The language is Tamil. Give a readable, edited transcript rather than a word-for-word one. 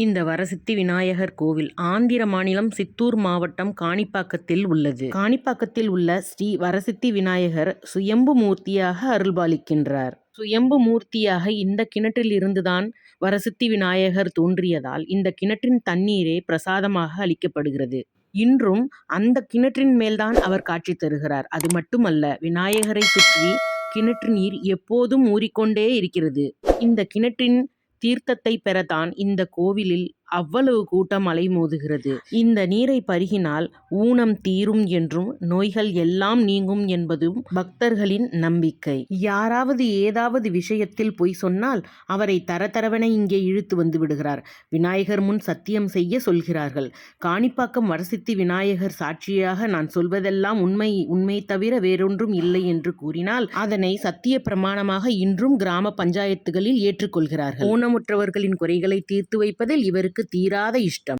இந்த வரசித்தி விநாயகர் கோவில் ஆந்திர மாநிலம் சித்தூர் மாவட்டம் காணிப்பாக்கத்தில் உள்ளது. காணிப்பாக்கத்தில் உள்ள ஸ்ரீ வரசித்தி விநாயகர் சுயம்பு மூர்த்தியாக அருள்பாலிக்கின்றார். சுயம்பு மூர்த்தியாக இந்த கிணற்றில் இருந்துதான் வரசித்தி விநாயகர் தோன்றியதால் இந்த கிணற்றின் தண்ணீரே பிரசாதமாக அளிக்கப்படுகிறது. இன்றும் அந்த கிணற்றின் மேல்தான் அவர் காட்சி தருகிறார். அது மட்டுமல்ல, விநாயகரை சுற்றி கிணற்று நீர் எப்போதும் ஊறிக்கொண்டே இருக்கிறது. இந்த கிணற்றின் தீர்த்தத்தை பெறத்தான் இந்த கோவிலில் அவ்வளவு கூட்டம் அலைமோதுகிறது. இந்த நீரை பருகினால் ஊனம் தீரும் என்றும் நோய்கள் எல்லாம் நீங்கும் என்பதும் பக்தர்களின் நம்பிக்கை. யாராவது ஏதாவது விஷயத்தில் பொய் சொன்னால் அவரை தரதரவென இங்கே இழுத்து வந்து விடுகிறார். விநாயகர் முன் சத்தியம் செய்ய சொல்கிறார்கள். காணிப்பாக்கம் வரசித்தி விநாயகர் சாட்சியாக நான் சொல்வதெல்லாம் உண்மை தவிர வேறொன்றும் இல்லை என்று கூறினால் அதனை சத்திய பிரமாணமாக இன்றும் கிராம பஞ்சாயத்துகளில் ஏற்றுக்கொள்கிறார்கள். ஊனமுற்றவர்களின் குறைகளை தீர்த்து வைப்பதில் இவருக்கு தீராத இஷ்டம்.